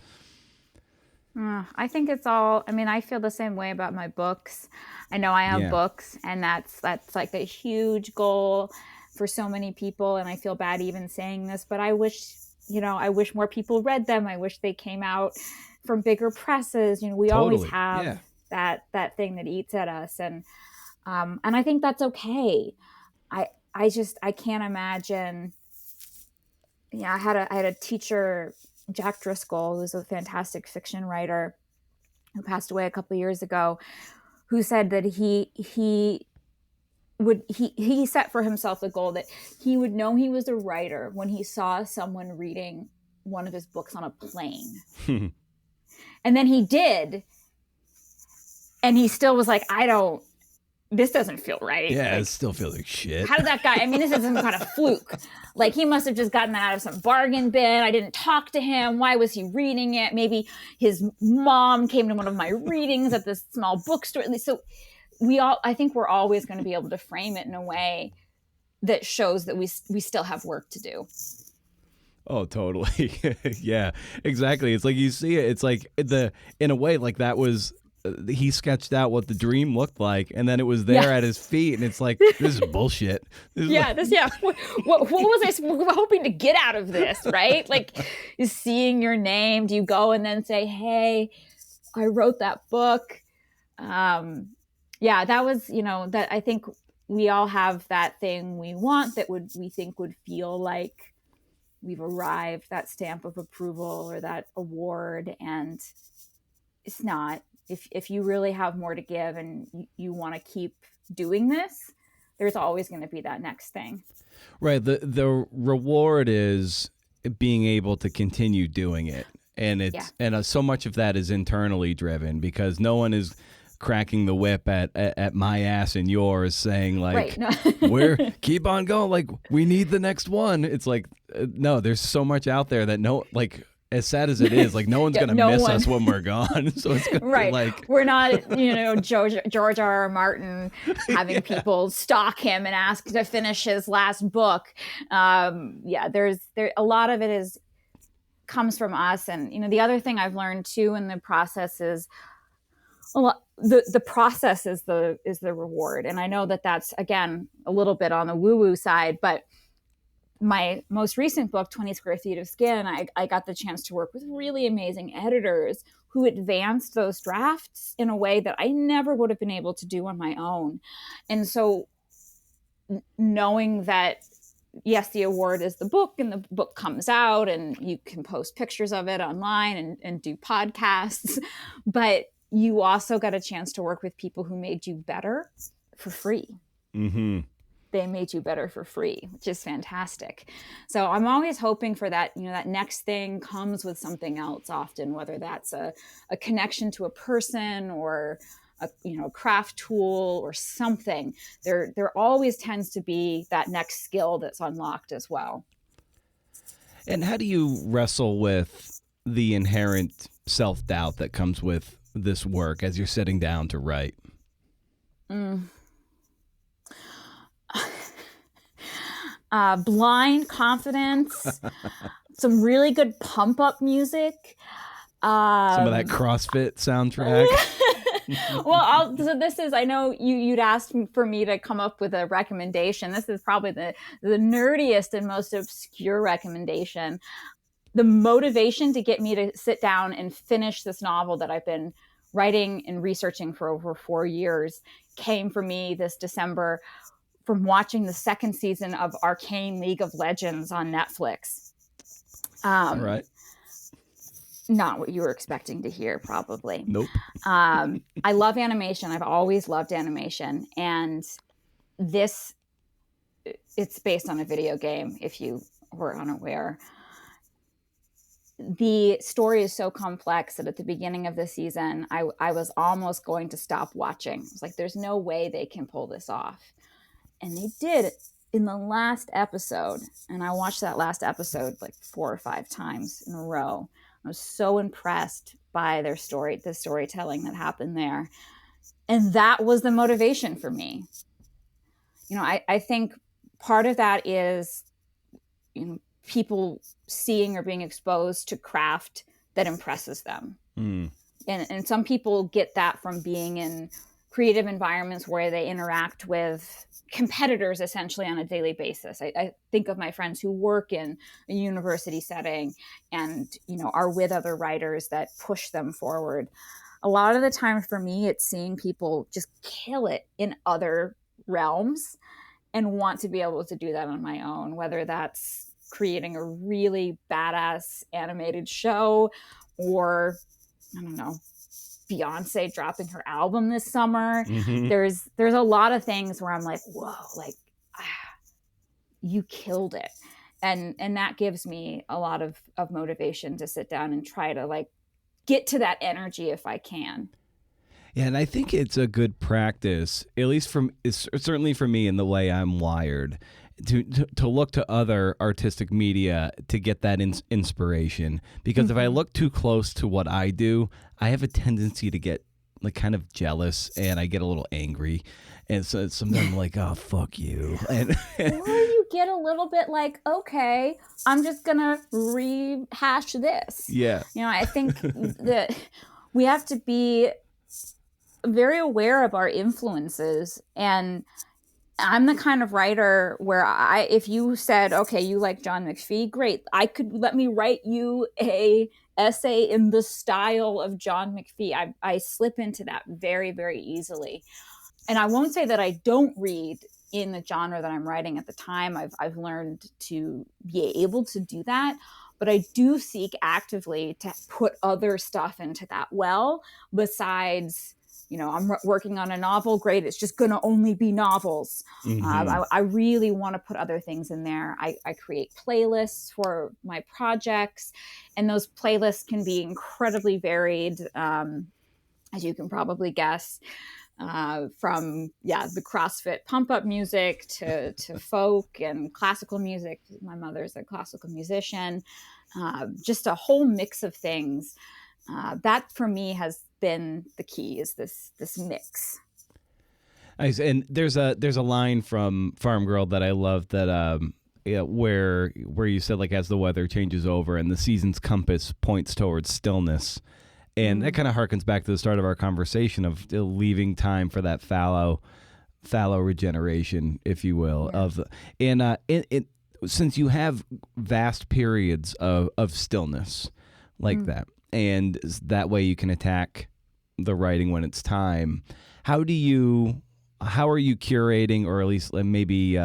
I think it's all, I feel the same way about my books. I know I have books, and that's like a huge goal for so many people, and I feel bad even saying this, but I wish more people read them. I wish they came out from bigger presses. We always have that thing that eats at us. And I think that's okay. I can't imagine. Yeah, I had a teacher, Jack Driscoll, who's a fantastic fiction writer who passed away a couple of years ago, who said that he set for himself the goal that he would know he was a writer when he saw someone reading one of his books on a plane. And then he did, and he still was like, this doesn't feel right. Yeah, like, it still feels like shit. How did that guy, I mean, this is some kind of fluke. Like, he must have just gotten that out of some bargain bin. I didn't talk to him. Why was he reading it? Maybe his mom came to one of my readings at this small bookstore. So I think we're always going to be able to frame it in a way that shows that we still have work to do. Oh, totally. Yeah, exactly. It's like you see it. It's like in a way, like that was, he sketched out what the dream looked like, and then it was there at his feet, and it's like, this is bullshit. What was I hoping to get out of this, right? Like, is seeing your name, do you go and then say, hey, I wrote that book? That was, that I think we all have that thing we want that we think would feel like we've arrived, that stamp of approval or that award, and it's not. If you really have more to give and you want to keep doing this, there's always going to be that next thing. Right. The reward is being able to continue doing it. And so much of that is internally driven, because no one is cracking the whip at my ass and yours saying like, we're keep on going. Like, we need the next one. It's like, no, there's so much out there that as sad as it is, like, no one's going to miss us when we're gone. So it's going to be like, we're not, George R.R. Martin having people stalk him and ask to finish his last book. There's a lot of it comes from us. And, the other thing I've learned too in the process is the process is the reward. And I know that that's, again, a little bit on the woo-woo side, but my most recent book, 20 Square Feet of Skin, I got the chance to work with really amazing editors who advanced those drafts in a way that I never would have been able to do on my own. And so knowing that, yes, the award is the book, and the book comes out and you can post pictures of it online and do podcasts, but you also got a chance to work with people who made you better for free. Mm-hmm. They made you better for free, which is fantastic. So I'm always hoping for that, that next thing comes with something else often, whether that's a connection to a person or a craft tool or something. There always tends to be that next skill that's unlocked as well. And how do you wrestle with the inherent self-doubt that comes with this work as you're sitting down to write? Blind confidence, some really good pump up music, some of that CrossFit soundtrack. Well, so this is, I know you'd asked for me to come up with a recommendation. This is probably the nerdiest and most obscure recommendation. The motivation to get me to sit down and finish this novel that I've been writing and researching for over 4 years came for me this December from watching the second season of Arcane League of Legends on Netflix. All right. Not what you were expecting to hear, probably. Nope. I love animation. I've always loved animation. And it's based on a video game, if you were unaware. The story is so complex that at the beginning of the season, I was almost going to stop watching. I was like, there's no way they can pull this off. And they did in the last episode. And I watched that last episode like 4 or 5 times in a row. I was so impressed by the storytelling that happened there. And that was the motivation for me. I think part of that is, people seeing or being exposed to craft that impresses them. And some people get that from being in creative environments where they interact with competitors essentially on a daily basis. I think of my friends who work in a university setting and, are with other writers that push them forward. a lot of the time for me, it's seeing people just kill it in other realms and want to be able to do that on my own, whether that's creating a really badass animated show or, I don't know, Beyonce dropping her album this summer. Mm-hmm. There's a lot of things where I'm like, whoa, like, you killed it. And that gives me a lot of motivation to sit down and try to like get to that energy if I can. Yeah, and I think it's a good practice, at least certainly for me in the way I'm wired, to look to other artistic media to get that inspiration. Because if I look too close to what I do, I have a tendency to get like kind of jealous, and I get a little angry. And so sometimes I'm like, oh, fuck you. And or you get a little bit like, okay, I'm just going to rehash this. Yeah. You know, I think that we have to be very aware of our influences. And I'm the kind of writer where if you said, okay, you like John McPhee, great. Let me write you a essay in the style of John McPhee. I slip into that very, very easily. And I won't say that I don't read in the genre that I'm writing at the time. I've learned to be able to do that, but I do seek actively to put other stuff into that well, besides, you know, I'm working on a novel, great, it's just going to only be novels. Mm-hmm. I really want to put other things in there. I create playlists for my projects, and those playlists can be incredibly varied, as you can probably guess. From the CrossFit pump up music to folk and classical music. My mother's a classical musician. Just a whole mix of things. That for me has been the key, is this mix. Nice. And there's a line from Farm Girl that I love that where you said, like, as the weather changes over and the season's compass points towards stillness. And that kind of harkens back to the start of our conversation of leaving time for that fallow regeneration, if you will. Yeah. Since you have vast periods of stillness like that, and that way you can attack the writing when it's time. How are you curating, or at least maybe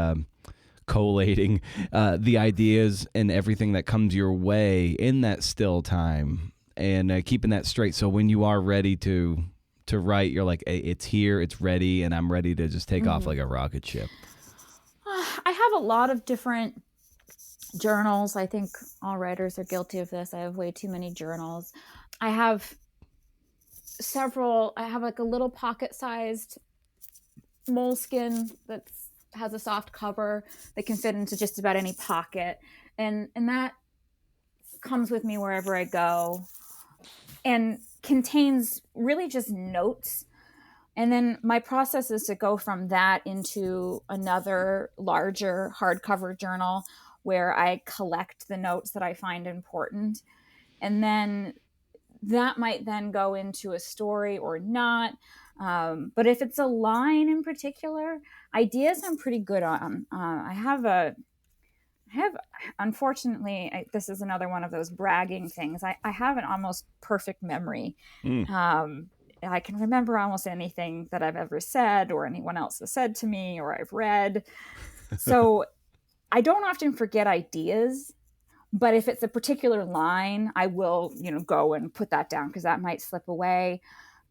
collating the ideas and everything that comes your way in that still time? And keeping that straight, so when you are ready to write, you're like, hey, it's here, it's ready, and I'm ready to just take off like a rocket ship. I have a lot of different journals. I think all writers are guilty of this. I have way too many journals. I have several. I have like a little pocket-sized moleskin that has a soft cover that can fit into just about any pocket, and that comes with me wherever I go, and contains really just notes. And then my process is to go from that into another larger hardcover journal where I collect the notes that I find important. And then that might then go into a story or not. But if it's a line in particular, ideas I'm pretty good on. I have unfortunately, this is another one of those bragging things. I have an almost perfect memory. I can remember almost anything that I've ever said or anyone else has said to me or I've read. So I don't often forget ideas, but if it's a particular line, I will, go and put that down because that might slip away.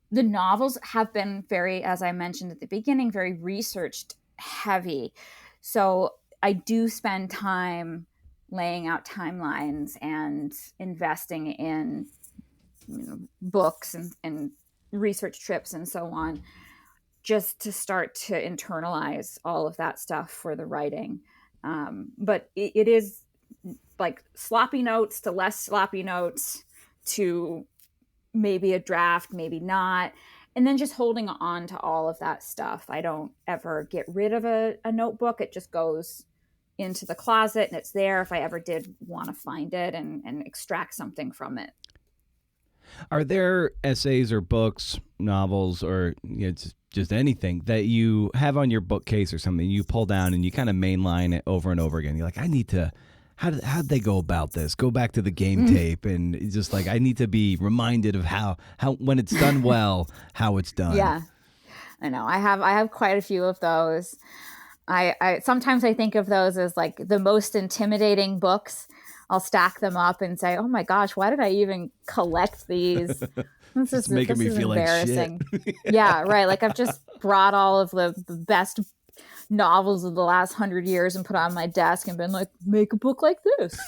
The novels have been very, as I mentioned at the beginning, very researched heavy. So I do spend time laying out timelines and investing in books and research trips and so on, just to start to internalize all of that stuff for the writing. But it is like sloppy notes to less sloppy notes to maybe a draft, maybe not. And then just holding on to all of that stuff. I don't ever get rid of a notebook. It just goes into the closet and it's there if I ever did want to find it and extract something from it. Are there essays or books, novels, or just anything that you have on your bookcase or something you pull down and you kind of mainline it over and over again? You're like, how'd they go about this? Go back to the game tape and it's just like I need to be reminded of how when it's done well, how it's done. Yeah, I know. I have quite a few of those. I sometimes I think of those as like the most intimidating books. I'll stack them up and say, "Oh my gosh, why did I even collect these?" This is making me feel embarrassing. like shit. Yeah, right. Like I've just brought all of the best novels of the last 100 years and put on my desk and been like, make a book like this.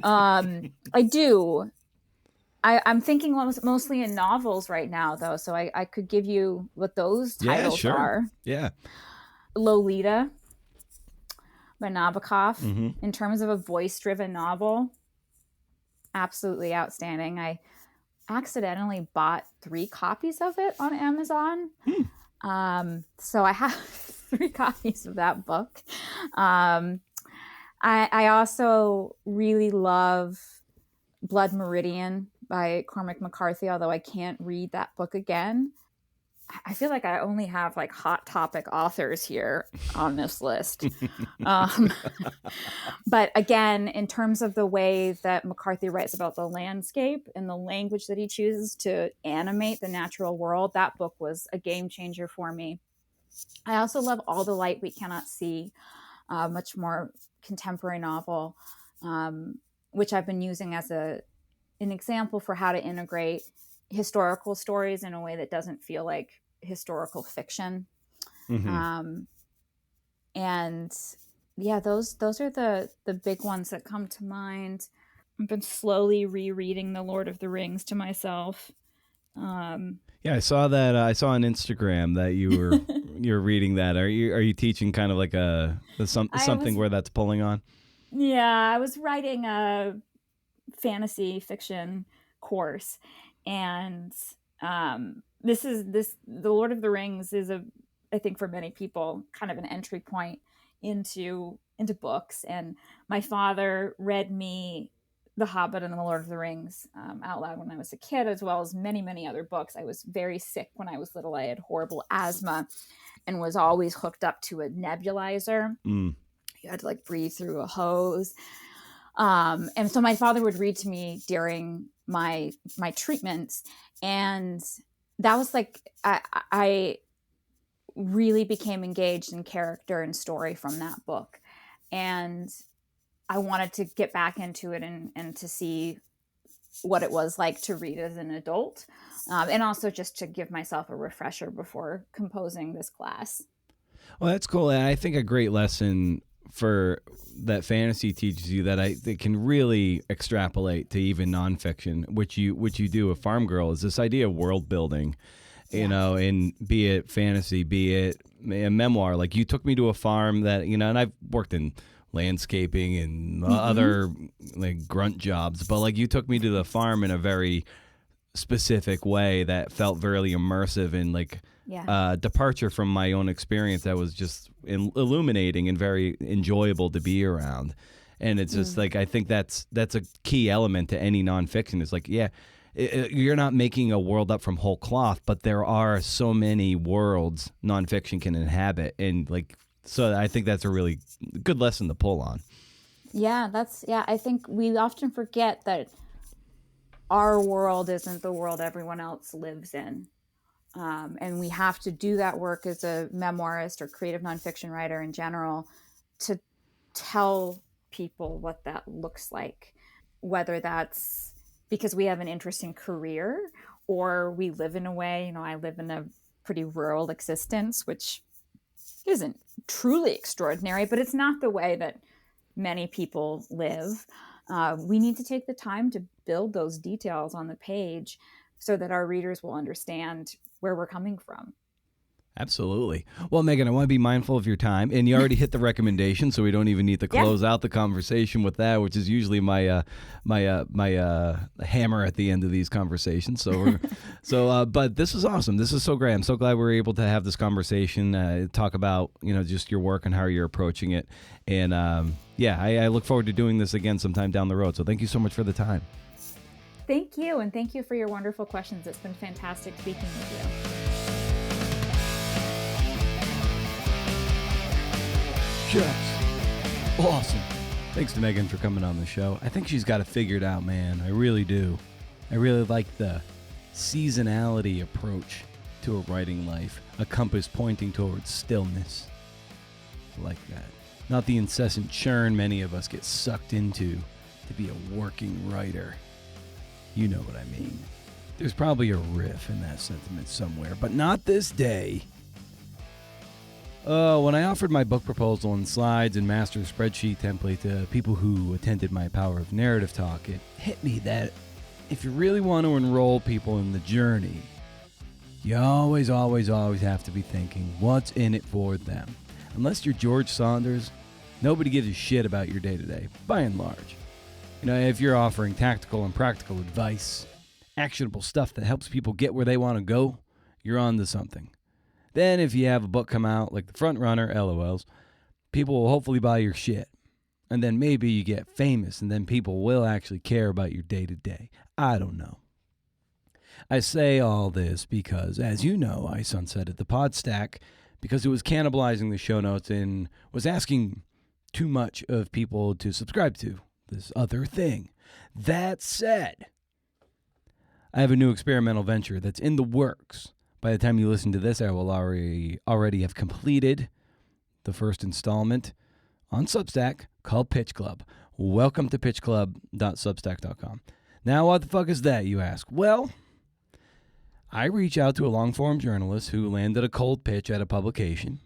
I do. I'm thinking mostly in novels right now, though, so I could give you what those titles are. Yeah. Lolita by Nabokov. In terms of a voice-driven novel, absolutely outstanding. I accidentally bought 3 copies of it on Amazon. So I have 3 copies of that book. I also really love Blood Meridian by Cormac McCarthy, although I can't read that book again. I feel like I only have like hot topic authors here on this list. But again, in terms of the way that McCarthy writes about the landscape and the language that he chooses to animate the natural world, that book was a game changer for me. I also love All the Light We Cannot See, much more contemporary novel, which I've been using as an example for how to integrate historical stories in a way that doesn't feel like historical fiction. And yeah, those are the big ones that come to mind. I've been slowly rereading The Lord of the Rings to myself. Yeah, I saw that. I saw on Instagram that you're reading that. Are you teaching kind of like something where that's pulling on? Yeah, I was writing a fantasy fiction course, and The Lord of the Rings is I think for many people kind of an entry point into books. And my father read me The Hobbit and The Lord of the Rings out loud when I was a kid, as well as many, many other books. I was very sick when I was little. I had horrible asthma and was always hooked up to a nebulizer. You had to like breathe through a hose. And so my father would read to me during my treatments. And that was like, I really became engaged in character and story from that book. And I wanted to get back into it and to see what it was like to read as an adult. And also just to give myself a refresher before composing this class. Well, that's cool. And I think a great lesson for that fantasy teaches you that it can really extrapolate to even nonfiction, which you do with Farm Girl, is this idea of world building, you know, and be it fantasy, be it a memoir. Like you took me to a farm that, you know, and I've worked in landscaping and other like grunt jobs, but like you took me to the farm in a very specific way that felt very immersive and like departure from my own experience that was just illuminating and very enjoyable to be around. And it's just like, I think that's a key element to any nonfiction. It's like, you're not making a world up from whole cloth, but there are so many worlds nonfiction can inhabit. And like, so I think that's a really good lesson to pull on. Yeah, I think we often forget that our world isn't the world everyone else lives in. And we have to do that work as a memoirist or creative nonfiction writer in general to tell people what that looks like, whether that's because we have an interesting career or we live in a way, you know, I live in a pretty rural existence, which isn't truly extraordinary, but it's not the way that many people live. We need to take the time to build those details on the page so that our readers will understand where we're coming from. Absolutely. Well, Megan, I want to be mindful of your time, and you already hit the recommendation, so we don't even need to close out the conversation with that, which is usually my hammer at the end of these conversations. So, but this is awesome. This is so great. I'm so glad we were able to have this conversation, talk about, you know, just your work and how you're approaching it, and I look forward to doing this again sometime down the road. So, thank you so much for the time. Thank you, and thank you for your wonderful questions. It's been fantastic speaking with you. Yes. Awesome. Thanks to Megan for coming on the show. I think she's got it figured out, man. I really do. I really like the seasonality approach to a writing life. A compass pointing towards stillness. I like that. Not the incessant churn many of us get sucked into to be a working writer. You know what I mean. There's probably a riff in that sentiment somewhere, but not this day. When I offered my book proposal and slides and master spreadsheet template to people who attended my Power of Narrative talk, it hit me that if you really want to enroll people in the journey, you always have to be thinking, what's in it for them? Unless you're George Saunders, nobody gives a shit about your day-to-day, by and large. You know, if you're offering tactical and practical advice, actionable stuff that helps people get where they want to go, you're on to something. Then if you have a book come out like The Front Runner, LOLs, people will hopefully buy your shit. And then maybe you get famous and then people will actually care about your day-to-day. I don't know. I say all this because, as you know, I sunsetted the pod stack because it was cannibalizing the show notes and was asking too much of people to subscribe to this other thing. That said, I have a new experimental venture that's in the works. By the time you listen to this, I will already have completed the first installment on Substack called Pitch Club. Welcome to pitchclub.substack.com. Now, what the fuck is that, you ask? Well, I reach out to a long-form journalist who landed a cold pitch at a publication.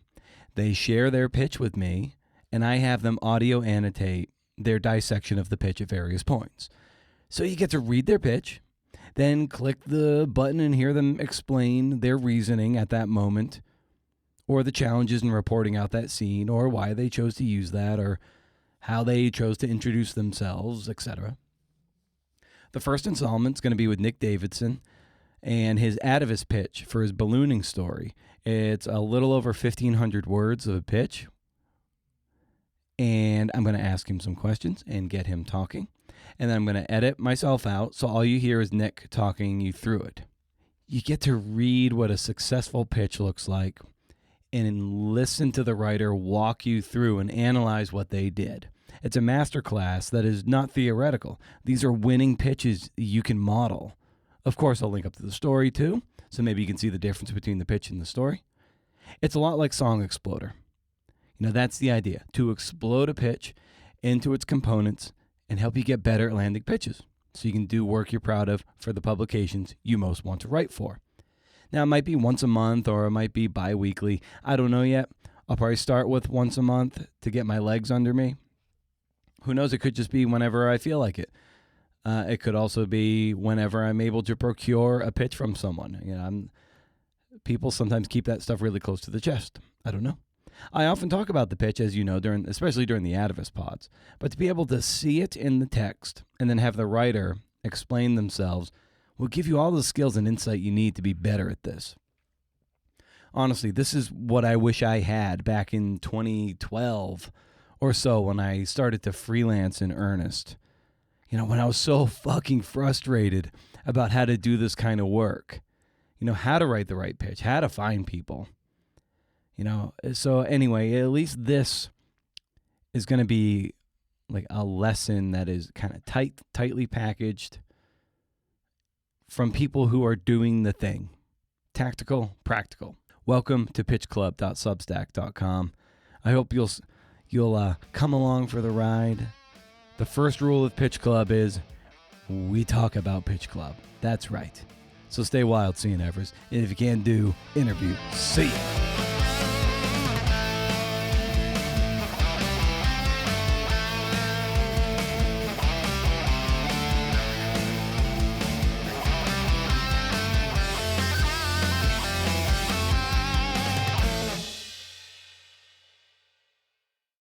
They share their pitch with me, and I have them audio annotate their dissection of the pitch at various points. So you get to read their pitch, then click the button and hear them explain their reasoning at that moment, or the challenges in reporting out that scene, or why they chose to use that, or how they chose to introduce themselves, etc. The first installment's going to be with Nick Davidson and his Atavist pitch for his ballooning story. It's a little over 1,500 words of a pitch, and I'm going to ask him some questions and get him talking. And then I'm going to edit myself out, so all you hear is Nick talking you through it. You get to read what a successful pitch looks like and listen to the writer walk you through and analyze what they did. It's a masterclass that is not theoretical. These are winning pitches you can model. Of course, I'll link up to the story too, so maybe you can see the difference between the pitch and the story. It's a lot like Song Exploder. You know, that's the idea, to explode a pitch into its components and help you get better at landing pitches so you can do work you're proud of for the publications you most want to write for. Now, it might be once a month or it might be bi-weekly. I don't know yet. I'll probably start with once a month to get my legs under me. Who knows? It could just be whenever I feel like it. It could also be whenever I'm able to procure a pitch from someone. You know, people sometimes keep that stuff really close to the chest. I don't know. I often talk about the pitch, as you know, especially during the Atavist pods. But to be able to see it in the text and then have the writer explain themselves will give you all the skills and insight you need to be better at this. Honestly, this is what I wish I had back in 2012 or so when I started to freelance in earnest. You know, when I was so fucking frustrated about how to do this kind of work. You know, how to write the right pitch, how to find people. You know, so anyway, at least this is going to be like a lesson that is kind of tightly packaged from people who are doing the thing. Tactical, practical. Welcome to pitchclub.substack.com. I hope you'll come along for the ride. The first rule of Pitch Club is we talk about Pitch Club. That's right. So stay wild, CNFers. And if you can't do, interview. See ya.